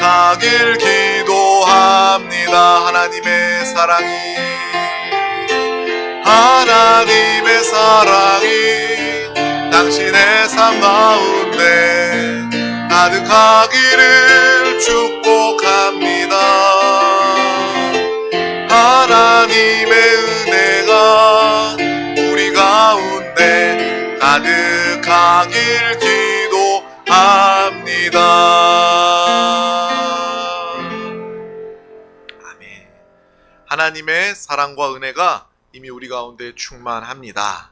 가득하길 기도합니다. 하나님의 사랑이 당신의 삶 가운데 가득하기를 축복합니다. 하나님의 은혜가 우리 가운데 가득하길 기도합니다. 아멘. 하나님의 사랑과 은혜가 이미 우리 가운데 충만합니다.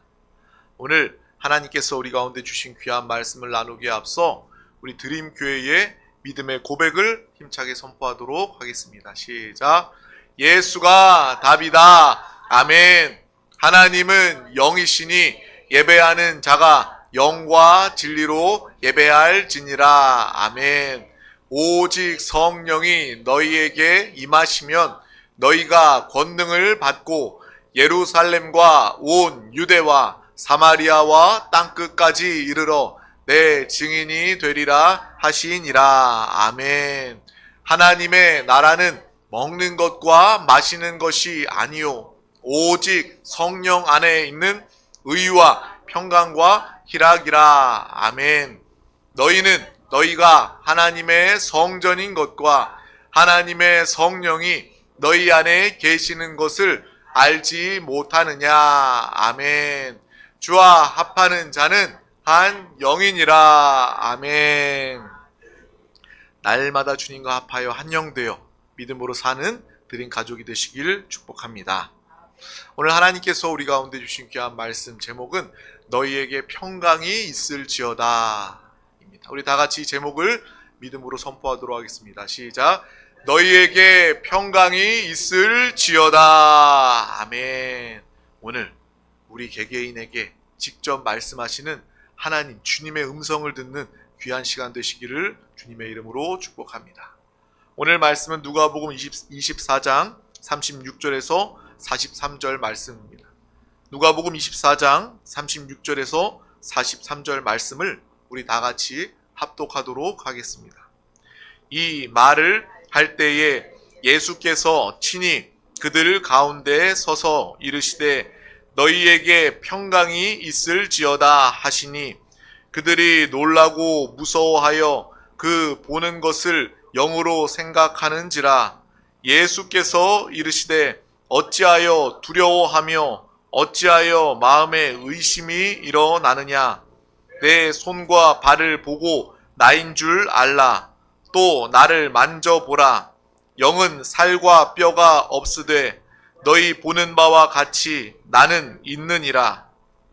오늘 하나님께서 우리 가운데 주신 귀한 말씀을 나누기에 앞서 우리 드림교회의 믿음의 고백을 힘차게 선포하도록 하겠습니다. 시작. 예수가 답이다. 아멘. 하나님은 영이시니 예배하는 자가 영과 진리로 예배할지니라. 아멘. 오직 성령이 너희에게 임하시면 너희가 권능을 받고 예루살렘과 온 유대와 사마리아와 땅끝까지 이르러 내 증인이 되리라 하시니라. 아멘. 하나님의 나라는 먹는 것과 마시는 것이 아니요 오직 성령 안에 있는 의와 평강과 희락이라. 아멘. 너희는 너희가 하나님의 성전인 것과 하나님의 성령이 너희 안에 계시는 것을 알지 못하느냐. 아멘. 주와 합하는 자는 한 영이니라. 아멘. 날마다 주님과 합하여 한 영 되어 믿음으로 사는 드림 가족이 되시길 축복합니다. 오늘 하나님께서 우리 가운데 주신 귀한 말씀 제목은 너희에게 평강이 있을지어다 입니다. 우리 다 같이 이 제목을 믿음으로 선포하도록 하겠습니다. 시작. 너희에게 평강이 있을지어다. 아멘. 오늘 우리 개개인에게 직접 말씀하시는 하나님 주님의 음성을 듣는 귀한 시간 되시기를 주님의 이름으로 축복합니다. 오늘 말씀은 누가복음 24장 36절에서 43절 말씀입니다. 누가복음 24장 36절에서 43절 말씀을 우리 다 같이 합독하도록 하겠습니다. 이 말을 할 때에 예수께서 친히 그들 가운데 서서 이르시되 너희에게 평강이 있을지어다 하시니 그들이 놀라고 무서워하여 그 보는 것을 영으로 생각하는지라. 예수께서 이르시되 어찌하여 두려워하며 어찌하여 마음에 의심이 일어나느냐. 내 손과 발을 보고 나인 줄 알라. 또 나를 만져보라. 영은 살과 뼈가 없으되 너희 보는 바와 같이 나는 있느니라.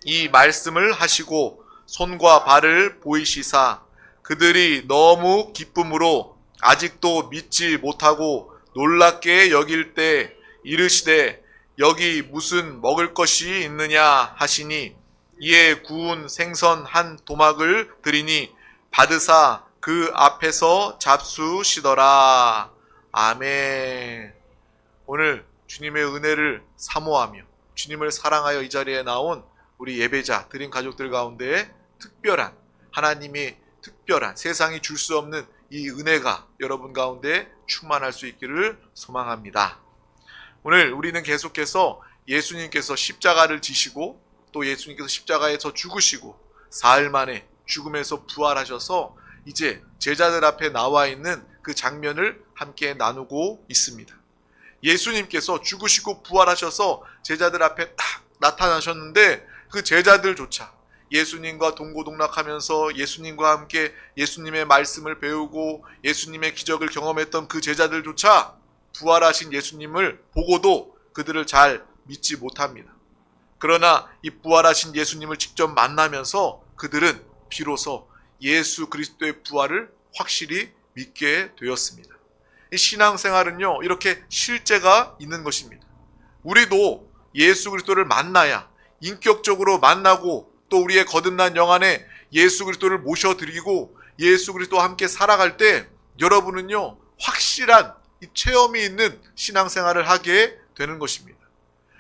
이 말씀을 하시고 손과 발을 보이시사 그들이 너무 기쁨으로 아직도 믿지 못하고 놀랍게 여길 때 이르시되 여기 무슨 먹을 것이 있느냐 하시니 이에 구운 생선 한 도막을 드리니 받으사 그 앞에서 잡수시더라. 아멘. 오늘 주님의 은혜를 사모하며 주님을 사랑하여 이 자리에 나온 우리 예배자 드림 가족들 가운데 특별한 하나님이 특별한 세상이 줄 수 없는 이 은혜가 여러분 가운데 충만할 수 있기를 소망합니다. 오늘 우리는 계속해서 예수님께서 십자가를 지시고 또 예수님께서 십자가에서 죽으시고 사흘 만에 죽음에서 부활하셔서 이제 제자들 앞에 나와 있는 그 장면을 함께 나누고 있습니다. 예수님께서 죽으시고 부활하셔서 제자들 앞에 딱 나타나셨는데 그 제자들조차 예수님과 동고동락하면서 예수님과 함께 예수님의 말씀을 배우고 예수님의 기적을 경험했던 그 제자들조차 부활하신 예수님을 보고도 그들을 잘 믿지 못합니다. 그러나 이 부활하신 예수님을 직접 만나면서 그들은 비로소 예수 그리스도의 부활을 확실히 믿게 되었습니다. 이 신앙생활은요, 이렇게 실제가 있는 것입니다. 우리도 예수 그리스도를 만나야 인격적으로 만나고 또 우리의 거듭난 영 안에 예수 그리스도를 모셔드리고 예수 그리스도와 함께 살아갈 때 여러분은요, 확실한 이 체험이 있는 신앙생활을 하게 되는 것입니다.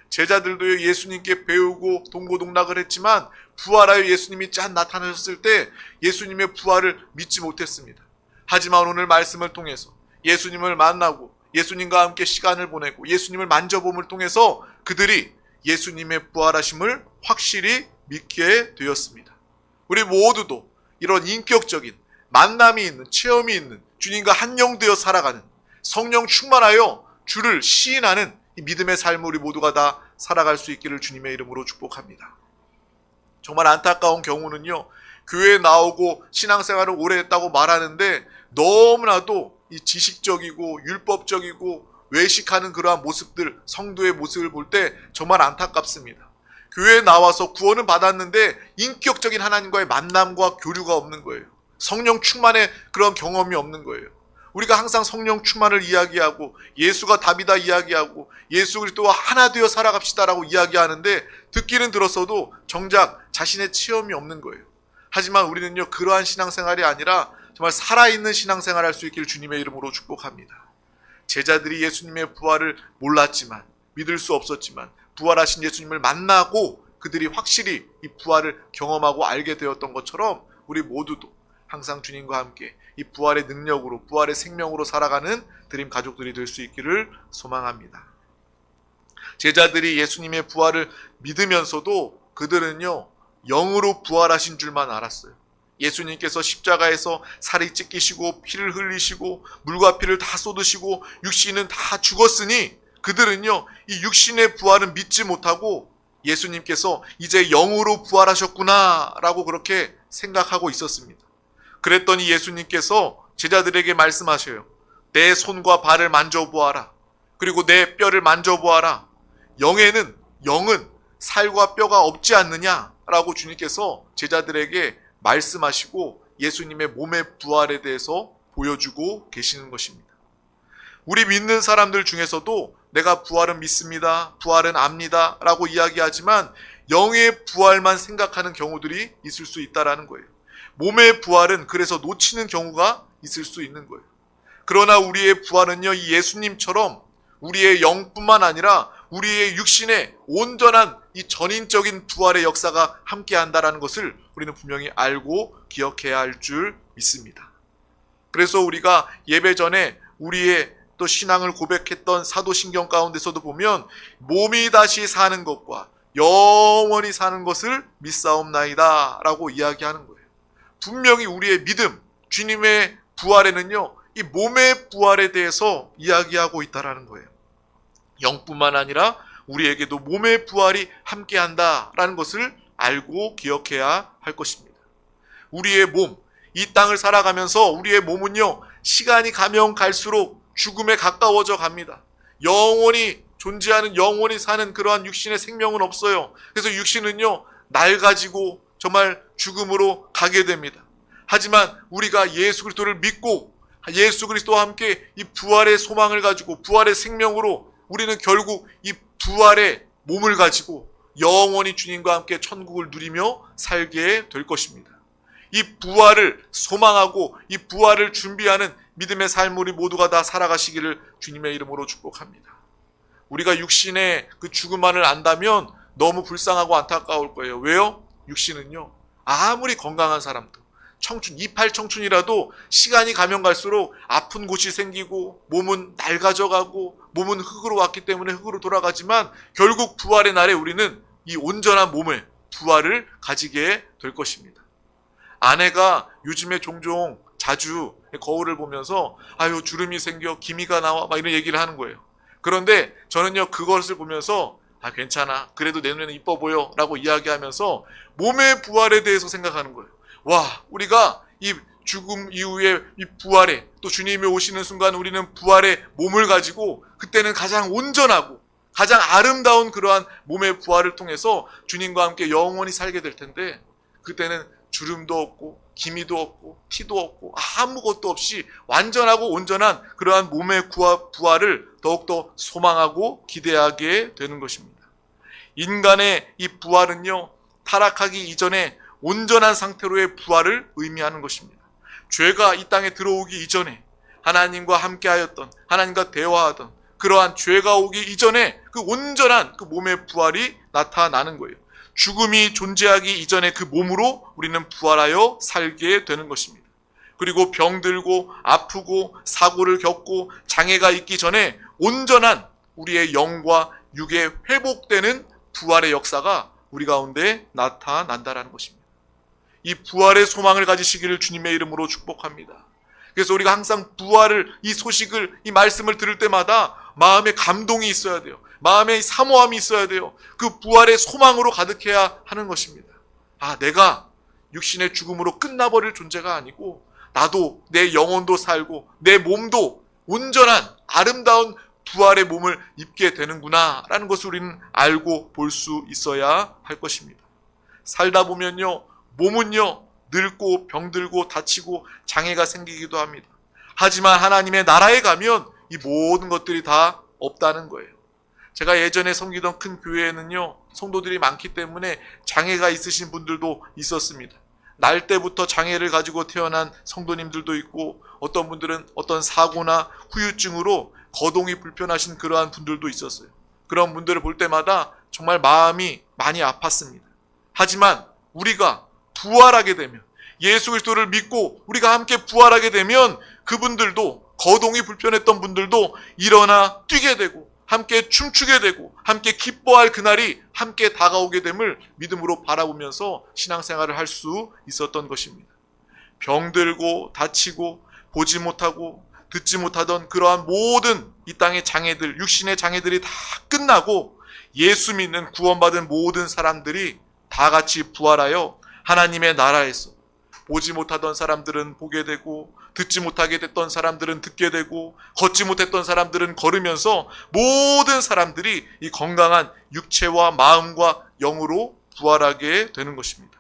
제자들도 예수님께 배우고 동고동락을 했지만 부활하여 예수님이 짠 나타나셨을 때 예수님의 부활을 믿지 못했습니다. 하지만 오늘 말씀을 통해서 예수님을 만나고 예수님과 함께 시간을 보내고 예수님을 만져봄을 통해서 그들이 예수님의 부활하심을 확실히 믿게 되었습니다. 우리 모두도 이런 인격적인 만남이 있는, 체험이 있는, 주님과 한영되어 살아가는, 성령 충만하여 주를 시인하는 이 믿음의 삶을 우리 모두가 다 살아갈 수 있기를 주님의 이름으로 축복합니다. 정말 안타까운 경우는요, 교회에 나오고 신앙생활을 오래 했다고 말하는데 너무나도 이 지식적이고 율법적이고 외식하는 그러한 모습들, 성도의 모습을 볼 때 정말 안타깝습니다. 교회에 나와서 구원은 받았는데 인격적인 하나님과의 만남과 교류가 없는 거예요. 성령 충만의 그런 경험이 없는 거예요. 우리가 항상 성령 충만을 이야기하고 예수가 답이다 이야기하고 예수 그리스도와 하나 되어 살아갑시다라고 이야기하는데 듣기는 들었어도 정작 자신의 체험이 없는 거예요. 하지만 우리는요, 그러한 신앙생활이 아니라 정말 살아있는 신앙생활을 할 수 있기를 주님의 이름으로 축복합니다. 제자들이 예수님의 부활을 몰랐지만, 믿을 수 없었지만 부활하신 예수님을 만나고 그들이 확실히 이 부활을 경험하고 알게 되었던 것처럼 우리 모두도 항상 주님과 함께 이 부활의 능력으로, 부활의 생명으로 살아가는 드림 가족들이 될 수 있기를 소망합니다. 제자들이 예수님의 부활을 믿으면서도 그들은요, 영으로 부활하신 줄만 알았어요. 예수님께서 십자가에서 살이 찢기시고 피를 흘리시고 물과 피를 다 쏟으시고 육신은 다 죽었으니 그들은요, 이 육신의 부활은 믿지 못하고 예수님께서 이제 영으로 부활하셨구나 라고 그렇게 생각하고 있었습니다. 그랬더니 예수님께서 제자들에게 말씀하셔요. 내 손과 발을 만져보아라. 그리고 내 뼈를 만져보아라. 영은 살과 뼈가 없지 않느냐라고 주님께서 제자들에게 말씀하시고 예수님의 몸의 부활에 대해서 보여주고 계시는 것입니다. 우리 믿는 사람들 중에서도 내가 부활은 믿습니다, 부활은 압니다 라고 이야기하지만 영의 부활만 생각하는 경우들이 있을 수 있다는 거예요. 몸의 부활은 그래서 놓치는 경우가 있을 수 있는 거예요. 그러나 우리의 부활은요, 이 예수님처럼 우리의 영뿐만 아니라 우리의 육신의 온전한 이 전인적인 부활의 역사가 함께한다는 것을 우리는 분명히 알고 기억해야 할 줄 믿습니다. 그래서 우리가 예배 전에 우리의 또 신앙을 고백했던 사도신경 가운데서도 보면 몸이 다시 사는 것과 영원히 사는 것을 믿사옵나이다 라고 이야기하는 거예요. 분명히 우리의 믿음, 주님의 부활에는요, 이 몸의 부활에 대해서 이야기하고 있다는 거예요. 영뿐만 아니라 우리에게도 몸의 부활이 함께한다라는 것을 알고 기억해야 할 것입니다. 우리의 몸, 이 땅을 살아가면서 우리의 몸은요, 시간이 가면 갈수록 죽음에 가까워져 갑니다. 영원히 존재하는, 영원히 사는 그러한 육신의 생명은 없어요. 그래서 육신은요, 낡아지고 정말 죽음으로 가게 됩니다. 하지만 우리가 예수 그리스도를 믿고 예수 그리스도와 함께 이 부활의 소망을 가지고 부활의 생명으로 우리는 결국 이 부활의 몸을 가지고 영원히 주님과 함께 천국을 누리며 살게 될 것입니다. 이 부활을 소망하고 이 부활을 준비하는 믿음의 삶 우리 모두가 다 살아가시기를 주님의 이름으로 축복합니다. 우리가 육신의 그 죽음만을 안다면 너무 불쌍하고 안타까울 거예요. 왜요? 육신은요, 아무리 건강한 사람도 청춘, 28 청춘이라도 시간이 가면 갈수록 아픈 곳이 생기고 몸은 낡아져가고 몸은 흙으로 왔기 때문에 흙으로 돌아가지만 결국 부활의 날에 우리는 이 온전한 몸의 부활을 가지게 될 것입니다. 아내가 요즘에 종종 자주 거울을 보면서 아유 주름이 생겨 기미가 나와 막 이런 얘기를 하는 거예요. 그런데 저는요 그것을 보면서 아 괜찮아 그래도 내 눈에는 이뻐 보여 라고 이야기하면서 몸의 부활에 대해서 생각하는 거예요. 와 우리가 이 죽음 이후에 이 부활에 또 주님이 오시는 순간 우리는 부활의 몸을 가지고 그때는 가장 온전하고 가장 아름다운 그러한 몸의 부활을 통해서 주님과 함께 영원히 살게 될 텐데 그때는 주름도 없고 기미도 없고 티도 없고 아무것도 없이 완전하고 온전한 그러한 몸의 부활을 더욱더 소망하고 기대하게 되는 것입니다. 인간의 이 부활은요 타락하기 이전에 온전한 상태로의 부활을 의미하는 것입니다. 죄가 이 땅에 들어오기 이전에 하나님과 함께하였던 하나님과 대화하던 그러한 죄가 오기 이전에 그 온전한 그 몸의 부활이 나타나는 거예요. 죽음이 존재하기 이전에 그 몸으로 우리는 부활하여 살게 되는 것입니다. 그리고 병들고 아프고 사고를 겪고 장애가 있기 전에 온전한 우리의 영과 육의 회복되는 부활의 역사가 우리 가운데 나타난다라는 것입니다. 이 부활의 소망을 가지시기를 주님의 이름으로 축복합니다. 그래서 우리가 항상 부활을, 이 소식을, 이 말씀을 들을 때마다 마음에 감동이 있어야 돼요. 마음에 사모함이 있어야 돼요. 그 부활의 소망으로 가득해야 하는 것입니다. 내가 육신의 죽음으로 끝나버릴 존재가 아니고 나도 내 영혼도 살고 내 몸도 온전한 아름다운 부활의 몸을 입게 되는구나 라는 것을 우리는 알고 볼 수 있어야 할 것입니다. 살다 보면요, 몸은요 늙고 병들고 다치고 장애가 생기기도 합니다. 하지만 하나님의 나라에 가면 이 모든 것들이 다 없다는 거예요. 제가 예전에 섬기던 큰 교회에는요, 성도들이 많기 때문에 장애가 있으신 분들도 있었습니다. 날 때부터 장애를 가지고 태어난 성도님들도 있고, 어떤 분들은 어떤 사고나 후유증으로 거동이 불편하신 그러한 분들도 있었어요. 그런 분들을 볼 때마다 정말 마음이 많이 아팠습니다. 하지만 우리가 부활하게 되면, 예수 그리스도를 믿고 우리가 함께 부활하게 되면 그분들도, 거동이 불편했던 분들도 일어나 뛰게 되고 함께 춤추게 되고 함께 기뻐할 그날이 함께 다가오게 됨을 믿음으로 바라보면서 신앙생활을 할 수 있었던 것입니다. 병들고 다치고 보지 못하고 듣지 못하던 그러한 모든 이 땅의 장애들, 육신의 장애들이 다 끝나고 예수 믿는 구원받은 모든 사람들이 다 같이 부활하여 하나님의 나라에서 보지 못하던 사람들은 보게 되고, 듣지 못하게 됐던 사람들은 듣게 되고, 걷지 못했던 사람들은 걸으면서 모든 사람들이 이 건강한 육체와 마음과 영으로 부활하게 되는 것입니다.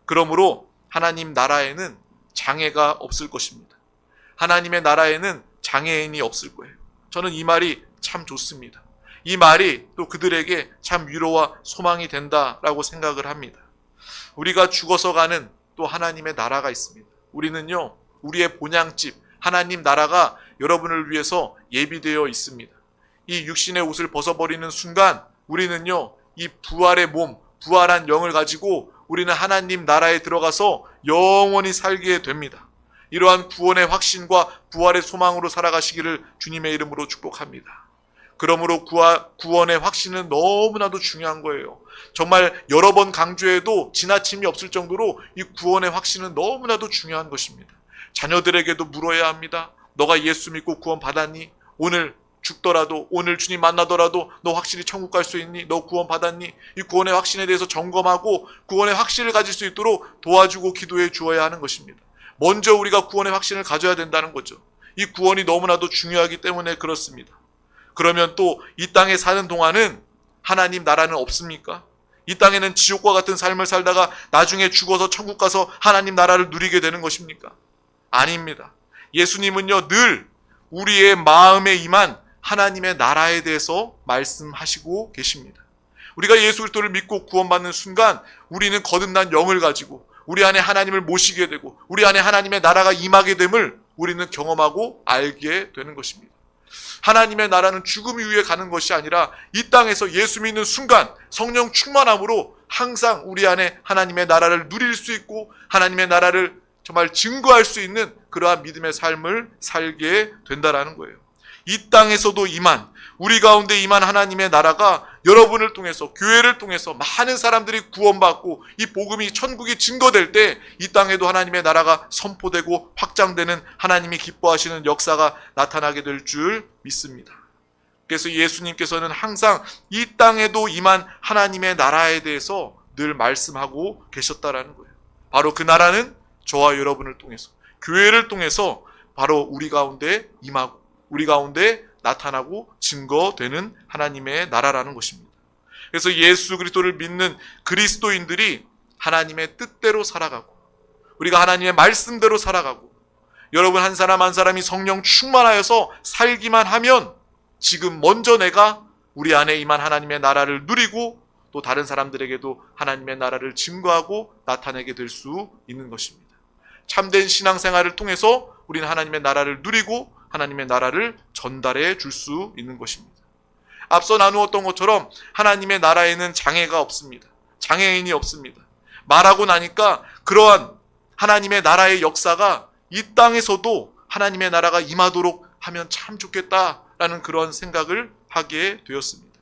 그러므로 하나님 나라에는 장애가 없을 것입니다. 하나님의 나라에는 장애인이 없을 거예요. 저는 이 말이 참 좋습니다. 이 말이 또 그들에게 참 위로와 소망이 된다라고 생각을 합니다. 우리가 죽어서 가는 또 하나님의 나라가 있습니다. 우리는요, 우리의 본향집 하나님 나라가 여러분을 위해서 예비되어 있습니다. 이 육신의 옷을 벗어버리는 순간 우리는요, 이 부활의 몸, 부활한 영을 가지고 우리는 하나님 나라에 들어가서 영원히 살게 됩니다. 이러한 구원의 확신과 부활의 소망으로 살아가시기를 주님의 이름으로 축복합니다. 그러므로 구원의 확신은 너무나도 중요한 거예요. 정말 여러 번 강조해도 지나침이 없을 정도로 이 구원의 확신은 너무나도 중요한 것입니다. 자녀들에게도 물어야 합니다. 너가 예수 믿고 구원 받았니? 오늘 죽더라도, 오늘 주님 만나더라도 너 확실히 천국 갈 수 있니? 너 구원 받았니? 이 구원의 확신에 대해서 점검하고 구원의 확신을 가질 수 있도록 도와주고 기도해 주어야 하는 것입니다. 먼저 우리가 구원의 확신을 가져야 된다는 거죠. 이 구원이 너무나도 중요하기 때문에 그렇습니다. 그러면 또 이 땅에 사는 동안은 하나님 나라는 없습니까? 이 땅에는 지옥과 같은 삶을 살다가 나중에 죽어서 천국 가서 하나님 나라를 누리게 되는 것입니까? 아닙니다. 예수님은요, 늘 우리의 마음에 임한 하나님의 나라에 대해서 말씀하시고 계십니다. 우리가 예수 그리스도를 믿고 구원받는 순간 우리는 거듭난 영을 가지고 우리 안에 하나님을 모시게 되고 우리 안에 하나님의 나라가 임하게 됨을 우리는 경험하고 알게 되는 것입니다. 하나님의 나라는 죽음 이후에 가는 것이 아니라 이 땅에서 예수 믿는 순간 성령 충만함으로 항상 우리 안에 하나님의 나라를 누릴 수 있고 하나님의 나라를 정말 증거할 수 있는 그러한 믿음의 삶을 살게 된다라는 거예요. 이 땅에서도 우리 가운데 임한 하나님의 나라가 여러분을 통해서, 교회를 통해서 많은 사람들이 구원받고 이 복음이, 천국이 증거될 때 이 땅에도 하나님의 나라가 선포되고 확장되는 하나님이 기뻐하시는 역사가 나타나게 될 줄 믿습니다. 그래서 예수님께서는 항상 이 땅에도 임한 하나님의 나라에 대해서 늘 말씀하고 계셨다라는 거예요. 바로 그 나라는 저와 여러분을 통해서, 교회를 통해서 바로 우리 가운데 임하고 우리 가운데 나타나고 증거되는 하나님의 나라라는 것입니다. 그래서 예수 그리스도를 믿는 그리스도인들이 하나님의 뜻대로 살아가고 우리가 하나님의 말씀대로 살아가고 여러분 한 사람 한 사람이 성령 충만하여서 살기만 하면 지금 먼저 내가 우리 안에 임한 하나님의 나라를 누리고 또 다른 사람들에게도 하나님의 나라를 증거하고 나타내게 될 수 있는 것입니다. 참된 신앙생활을 통해서 우리는 하나님의 나라를 누리고 하나님의 나라를 전달해 줄 수 있는 것입니다. 앞서 나누었던 것처럼 하나님의 나라에는 장애가 없습니다. 장애인이 없습니다. 말하고 나니까 그러한 하나님의 나라의 역사가 이 땅에서도 하나님의 나라가 임하도록 하면 참 좋겠다라는 그런 생각을 하게 되었습니다.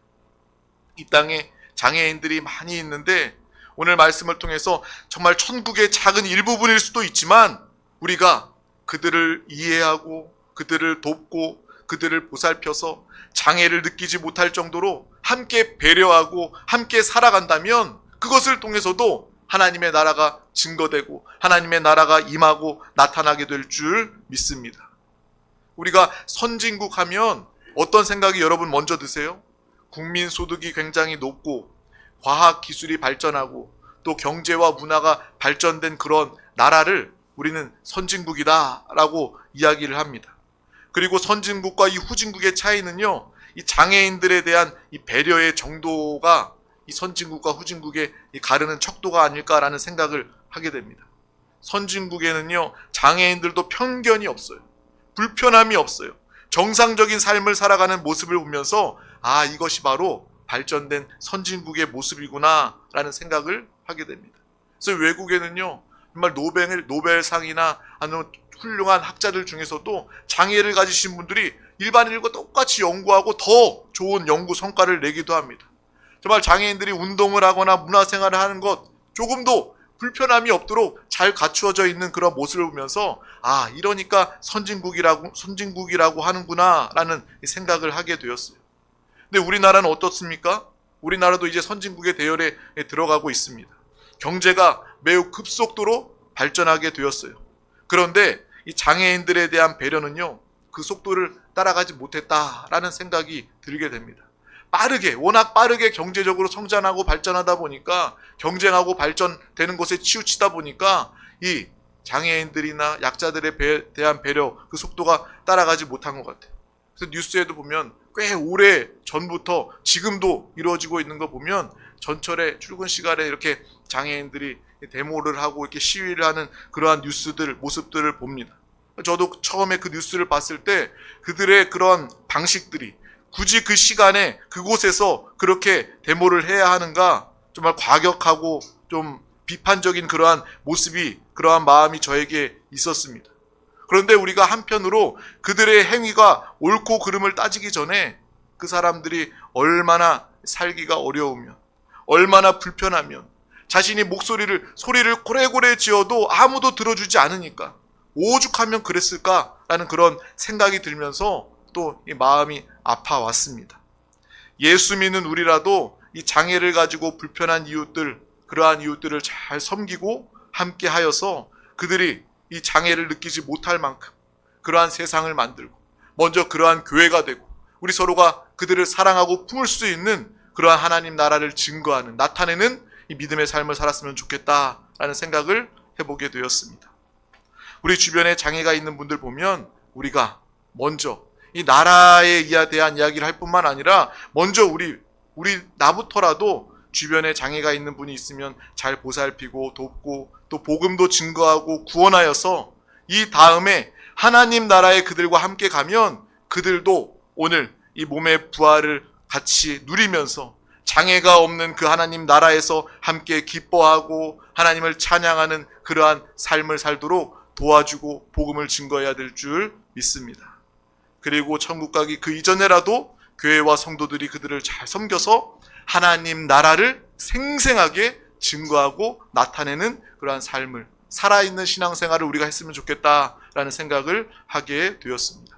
이 땅에 장애인들이 많이 있는데 오늘 말씀을 통해서 정말 천국의 작은 일부분일 수도 있지만 우리가 그들을 이해하고 그들을 돕고 그들을 보살펴서 장애를 느끼지 못할 정도로 함께 배려하고 함께 살아간다면 그것을 통해서도 하나님의 나라가 증거되고 하나님의 나라가 임하고 나타나게 될 줄 믿습니다. 우리가 선진국 하면 어떤 생각이 여러분 먼저 드세요? 국민 소득이 굉장히 높고 과학 기술이 발전하고 또 경제와 문화가 발전된 그런 나라를 우리는 선진국이다라고 이야기를 합니다. 그리고 선진국과 이 후진국의 차이는요, 이 장애인들에 대한 이 배려의 정도가 이 선진국과 후진국의 이 가르는 척도가 아닐까라는 생각을 하게 됩니다. 선진국에는요, 장애인들도 편견이 없어요. 불편함이 없어요. 정상적인 삶을 살아가는 모습을 보면서 아, 이것이 바로 발전된 선진국의 모습이구나 라는 생각을 하게 됩니다. 그래서 외국에는요, 정말 노벨상이나 아니면 훌륭한 학자들 중에서도 장애를 가지신 분들이 일반인과 똑같이 연구하고 더 좋은 연구 성과를 내기도 합니다. 정말 장애인들이 운동을 하거나 문화생활을 하는 것 조금도 불편함이 없도록 잘 갖추어져 있는 그런 모습을 보면서 아, 이러니까 선진국이라고 하는구나 라는 생각을 하게 되었어요. 근데 우리나라는 어떻습니까? 우리나라도 이제 선진국의 대열에 들어가고 있습니다. 경제가 매우 급속도로 발전하게 되었어요. 그런데 이 장애인들에 대한 배려는요, 그 속도를 따라가지 못했다라는 생각이 들게 됩니다. 워낙 빠르게 경제적으로 성장하고 발전하다 보니까 경쟁하고 발전되는 것에 치우치다 보니까 이 장애인들이나 약자들에 대한 배려 그 속도가 따라가지 못한 것 같아요. 그래서 뉴스에도 보면 꽤 오래 전부터 지금도 이루어지고 있는 거 보면 전철에 출근 시간에 이렇게 장애인들이 데모를 하고 이렇게 시위를 하는 그러한 모습들을 봅니다. 저도 처음에 그 뉴스를 봤을 때 그들의 그런 방식들이 굳이 그 시간에 그곳에서 그렇게 데모를 해야 하는가 정말 과격하고 좀 비판적인 그러한 모습이 그러한 마음이 저에게 있었습니다. 그런데 우리가 한편으로 그들의 행위가 옳고 그름을 따지기 전에 그 사람들이 얼마나 살기가 어려우면 얼마나 불편하면 자신이 소리를 고래고래 지어도 아무도 들어주지 않으니까 오죽하면 그랬을까라는 그런 생각이 들면서 또 이 마음이 아파왔습니다. 예수 믿는 우리라도 이 장애를 가지고 불편한 그러한 이웃들을 잘 섬기고 함께 하여서 그들이 이 장애를 느끼지 못할 만큼 그러한 세상을 만들고 먼저 그러한 교회가 되고 우리 서로가 그들을 사랑하고 품을 수 있는 그러한 하나님 나라를 증거하는 나타내는 이 믿음의 삶을 살았으면 좋겠다라는 생각을 해보게 되었습니다. 우리 주변에 장애가 있는 분들 보면 우리가 먼저 이 나라에 대한 이야기를 할 뿐만 아니라 먼저 나부터라도 주변에 장애가 있는 분이 있으면 잘 보살피고 돕고 또 복음도 증거하고 구원하여서 이 다음에 하나님 나라에 그들과 함께 가면 그들도 오늘 이 몸의 부활을 같이 누리면서 장애가 없는 그 하나님 나라에서 함께 기뻐하고 하나님을 찬양하는 그러한 삶을 살도록 도와주고 복음을 증거해야 될 줄 믿습니다. 그리고 천국 가기 그 이전에라도 교회와 성도들이 그들을 잘 섬겨서 하나님 나라를 생생하게 증거하고 나타내는 그러한 삶을 살아있는 신앙생활을 우리가 했으면 좋겠다라는 생각을 하게 되었습니다.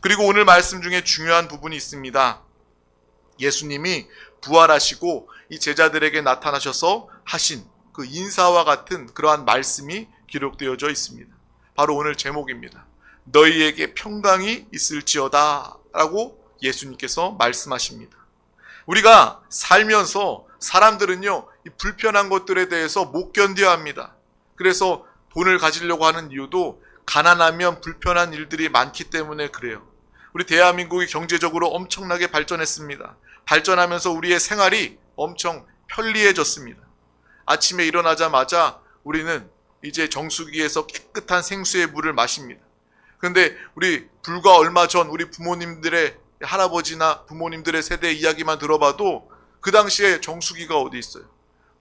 그리고 오늘 말씀 중에 중요한 부분이 있습니다. 예수님이 부활하시고 이 제자들에게 나타나셔서 하신 그 인사와 같은 그러한 말씀이 기록되어져 있습니다. 바로 오늘 제목입니다. 너희에게 평강이 있을지어다 라고 예수님께서 말씀하십니다. 우리가 살면서 사람들은요, 이 불편한 것들에 대해서 못 견뎌야 합니다. 그래서 돈을 가지려고 하는 이유도 가난하면 불편한 일들이 많기 때문에 그래요. 우리 대한민국이 경제적으로 엄청나게 발전했습니다. 발전하면서 우리의 생활이 엄청 편리해졌습니다. 아침에 일어나자마자 우리는 이제 정수기에서 깨끗한 생수의 물을 마십니다. 그런데 우리 불과 얼마 전 우리 부모님들의 할아버지나 부모님들의 세대 이야기만 들어봐도 그 당시에 정수기가 어디 있어요?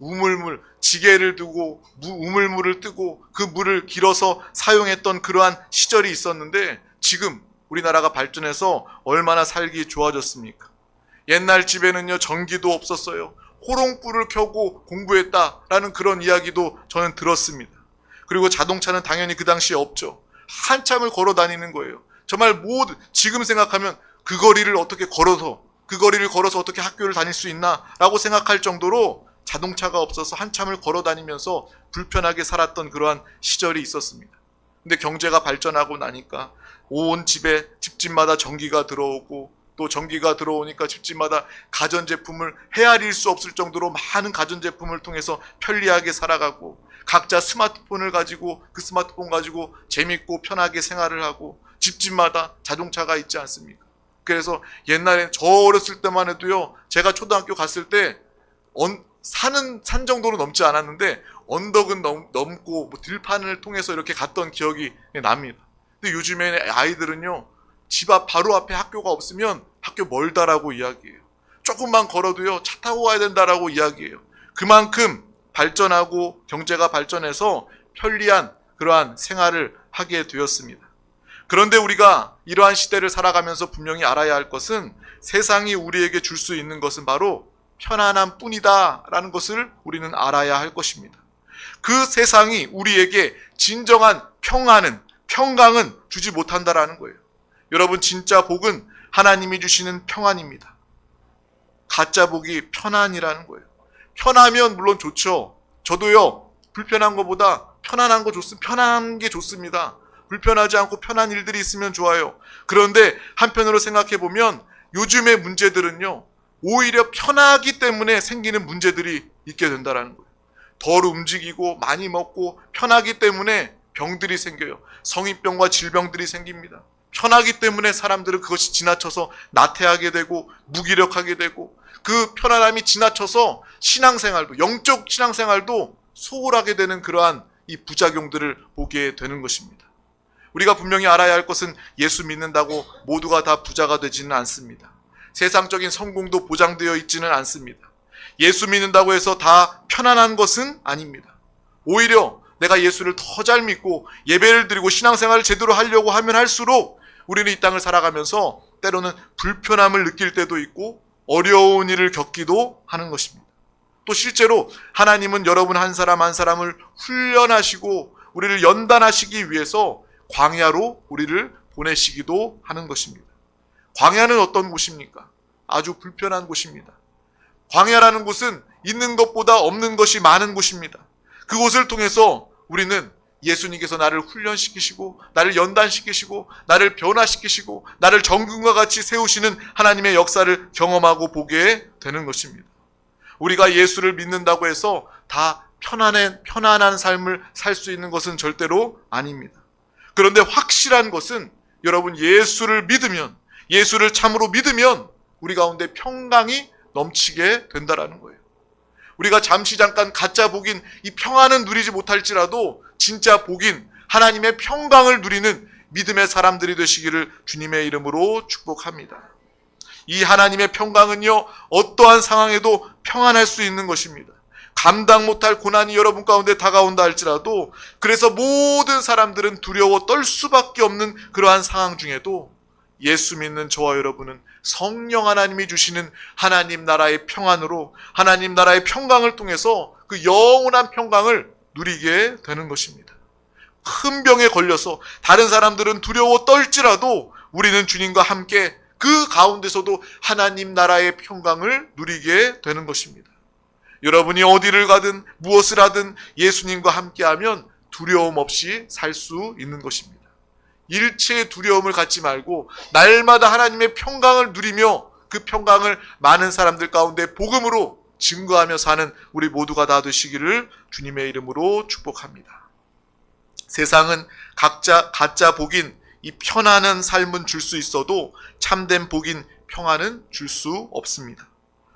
우물물, 지게를 두고 우물물을 뜨고 그 물을 길어서 사용했던 그러한 시절이 있었는데, 지금 우리나라가 발전해서 얼마나 살기 좋아졌습니까? 옛날 집에는요, 전기도 없었어요. 호롱불을 켜고 공부했다라는 그런 이야기도 저는 들었습니다. 그리고 자동차는 당연히 그 당시에 없죠. 한참을 걸어 다니는 거예요. 정말 지금 생각하면 그 거리를 걸어서 어떻게 학교를 다닐 수 있나 라고 생각할 정도로 자동차가 없어서 한참을 걸어 다니면서 불편하게 살았던 그러한 시절이 있었습니다. 근데 경제가 발전하고 나니까 온 집집마다 전기가 들어오고, 또 전기가 들어오니까 집집마다 가전제품을 헤아릴 수 없을 정도로 많은 가전제품을 통해서 편리하게 살아가고, 각자 스마트폰을 가지고 그 스마트폰 가지고 재밌고 편하게 생활을 하고, 집집마다 자동차가 있지 않습니까? 그래서 옛날에 저 어렸을 때만 해도요, 제가 초등학교 갔을 때 산 정도로 넘지 않았는데 언덕은 넘고 들판을 통해서 이렇게 갔던 기억이 납니다. 근데 요즘에 아이들은요, 집 앞 바로 앞에 학교가 없으면 학교 멀다라고 이야기해요. 조금만 걸어도요, 차 타고 가야 된다라고 이야기해요. 그만큼 발전하고 경제가 발전해서 편리한 그러한 생활을 하게 되었습니다. 그런데 우리가 이러한 시대를 살아가면서 분명히 알아야 할 것은, 세상이 우리에게 줄 수 있는 것은 바로 편안함 뿐이다 라는 것을 우리는 알아야 할 것입니다. 그 세상이 우리에게 진정한 평강은 주지 못한다라는 거예요. 여러분, 진짜 복은 하나님이 주시는 평안입니다. 가짜 복이 편안이라는 거예요. 편하면 물론 좋죠. 저도요, 불편한 것보다 편안한 게 좋습니다. 불편하지 않고 편한 일들이 있으면 좋아요. 그런데 한편으로 생각해 보면 요즘의 문제들은요, 오히려 편하기 때문에 생기는 문제들이 있게 된다는 거예요. 덜 움직이고 많이 먹고 편하기 때문에 병들이 생겨요. 성인병과 질병들이 생깁니다. 편하기 때문에 사람들은 그것이 지나쳐서 나태하게 되고 무기력하게 되고, 그 편안함이 지나쳐서 영적 신앙생활도 소홀하게 되는 그러한 이 부작용들을 보게 되는 것입니다. 우리가 분명히 알아야 할 것은, 예수 믿는다고 모두가 다 부자가 되지는 않습니다. 세상적인 성공도 보장되어 있지는 않습니다. 예수 믿는다고 해서 다 편안한 것은 아닙니다. 오히려 내가 예수를 더 잘 믿고 예배를 드리고 신앙생활을 제대로 하려고 하면 할수록 우리는 이 땅을 살아가면서 때로는 불편함을 느낄 때도 있고 어려운 일을 겪기도 하는 것입니다. 또 실제로 하나님은 여러분 한 사람 한 사람을 훈련하시고 우리를 연단하시기 위해서 광야로 우리를 보내시기도 하는 것입니다. 광야는 어떤 곳입니까? 아주 불편한 곳입니다. 광야라는 곳은 있는 것보다 없는 것이 많은 곳입니다. 그곳을 통해서 우리는 예수님께서 나를 훈련시키시고 나를 연단시키시고 나를 변화시키시고 나를 정금과 같이 세우시는 하나님의 역사를 경험하고 보게 되는 것입니다. 우리가 예수를 믿는다고 해서 다 편안한 삶을 살 수 있는 것은 절대로 아닙니다. 그런데 확실한 것은, 여러분, 예수를 참으로 믿으면 우리 가운데 평강이 넘치게 된다라는 거예요. 우리가 잠깐 가짜 복인 이 평안은 누리지 못할지라도 진짜 복인 하나님의 평강을 누리는 믿음의 사람들이 되시기를 주님의 이름으로 축복합니다. 이 하나님의 평강은요, 어떠한 상황에도 평안할 수 있는 것입니다. 감당 못할 고난이 여러분 가운데 다가온다 할지라도, 그래서 모든 사람들은 두려워 떨 수밖에 없는 그러한 상황 중에도 예수 믿는 저와 여러분은 성령 하나님이 주시는 하나님 나라의 평안으로, 하나님 나라의 평강을 통해서 그 영원한 평강을 누리게 되는 것입니다. 큰 병에 걸려서 다른 사람들은 두려워 떨지라도 우리는 주님과 함께 그 가운데서도 하나님 나라의 평강을 누리게 되는 것입니다. 여러분이 어디를 가든 무엇을 하든 예수님과 함께하면 두려움 없이 살 수 있는 것입니다. 일체의 두려움을 갖지 말고 날마다 하나님의 평강을 누리며 그 평강을 많은 사람들 가운데 복음으로 증거하며 사는 우리 모두가 다 되시기를 주님의 이름으로 축복합니다. 세상은 가짜 복인 이 편안한 삶은 줄 수 있어도 참된 복인 평안은 줄 수 없습니다.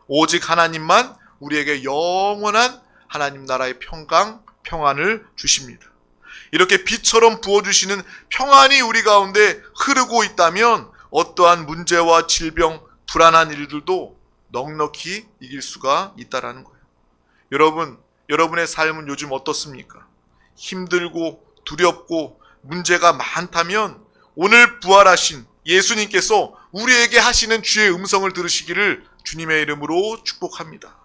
오직 하나님만 우리에게 영원한 하나님 나라의 평안을 주십니다. 이렇게 비처럼 부어주시는 평안이 우리 가운데 흐르고 있다면 어떠한 문제와 질병, 불안한 일들도 넉넉히 이길 수가 있다라는 거예요. 여러분의 삶은 요즘 어떻습니까? 힘들고 두렵고 문제가 많다면 오늘 부활하신 예수님께서 우리에게 하시는 주의 음성을 들으시기를 주님의 이름으로 축복합니다.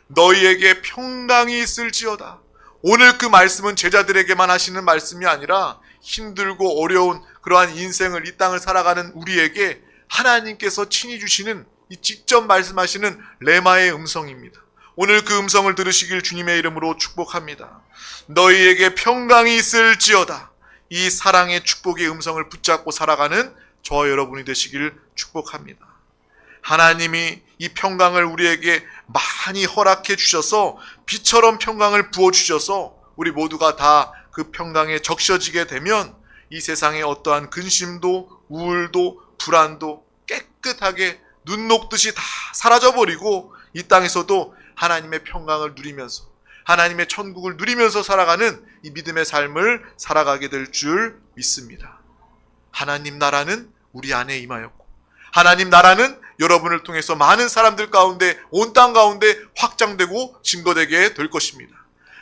너희에게 평강이 있을지어다. 오늘 그 말씀은 제자들에게만 하시는 말씀이 아니라 힘들고 어려운 그러한 인생을, 이 땅을 살아가는 우리에게 하나님께서 친히 주시는, 이 직접 말씀하시는 레마의 음성입니다. 오늘 그 음성을 들으시길 주님의 이름으로 축복합니다. 너희에게 평강이 있을지어다. 이 사랑의 축복의 음성을 붙잡고 살아가는 저와 여러분이 되시길 축복합니다. 하나님이 이 평강을 우리에게 많이 허락해 주셔서 비처럼 평강을 부어주셔서 우리 모두가 다 그 평강에 적셔지게 되면 이 세상의 어떠한 근심도 우울도 불안도 깨끗하게 눈 녹듯이 다 사라져버리고 이 땅에서도 하나님의 평강을 누리면서, 하나님의 천국을 누리면서 살아가는 이 믿음의 삶을 살아가게 될 줄 믿습니다. 하나님 나라는 우리 안에 임하였고, 하나님 나라는 여러분을 통해서 많은 사람들 가운데, 온 땅 가운데 확장되고 증거되게 될 것입니다.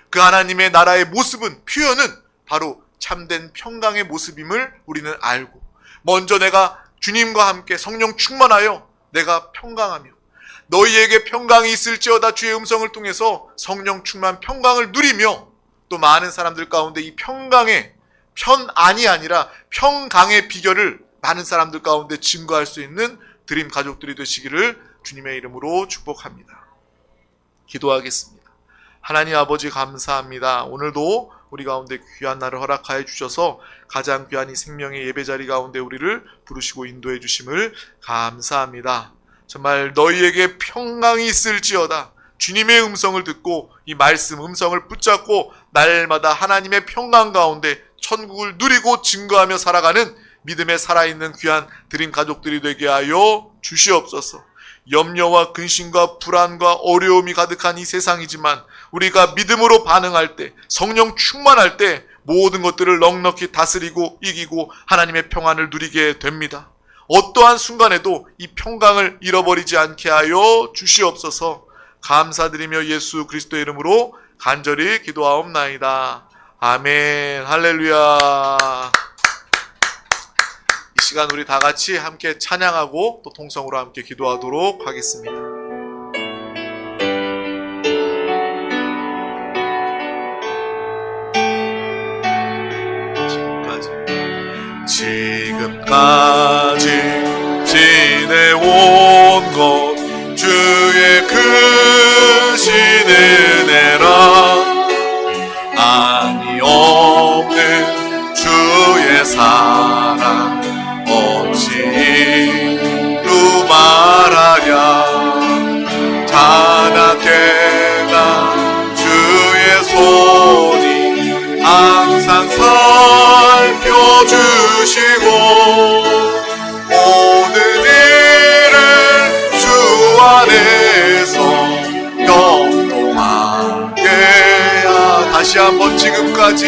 그 하나님의 나라의 모습은, 표현은 바로 참된 평강의 모습임을 우리는 알고, 먼저 내가 주님과 함께 성령 충만하여 내가 평강하며 너희에게 평강이 있을지어다 주의 음성을 통해서 성령 충만 평강을 누리며, 또 많은 사람들 가운데 이 평강의, 편안이 아니라 평강의 비결을 많은 사람들 가운데 증거할 수 있는 드림 가족들이 되시기를 주님의 이름으로 축복합니다. 기도하겠습니다. 하나님 아버지 감사합니다. 오늘도 우리 가운데 귀한 날을 허락하여 주셔서 가장 귀한 이 생명의 예배자리 가운데 우리를 부르시고 인도해 주심을 감사합니다. 정말 너희에게 평강이 있을지어다. 주님의 음성을 듣고 이 말씀 음성을 붙잡고 날마다 하나님의 평강 가운데 천국을 누리고 증거하며 살아가는 믿음에 살아있는 귀한 드림 가족들이 되게 하여 주시옵소서. 염려와 근심과 불안과 어려움이 가득한 이 세상이지만 우리가 믿음으로 반응할 때, 성령 충만할 때 모든 것들을 넉넉히 다스리고 이기고 하나님의 평안을 누리게 됩니다. 어떠한 순간에도 이 평강을 잃어버리지 않게 하여 주시옵소서. 감사드리며 예수 그리스도의 이름으로 간절히 기도하옵나이다. 아멘. 할렐루야. 이 시간 우리 다 같이 함께 찬양하고 또 통성으로 함께 기도하도록 하겠습니다. 지금까지 지내온 것 주의 크신 은혜라. 아니 없는 주의 사랑 어찌 이루 말하랴. 자나깨나 주의 손이 항상 살펴주시고 모든 일을 주 안에서 영통하게 다시 한번 지금까지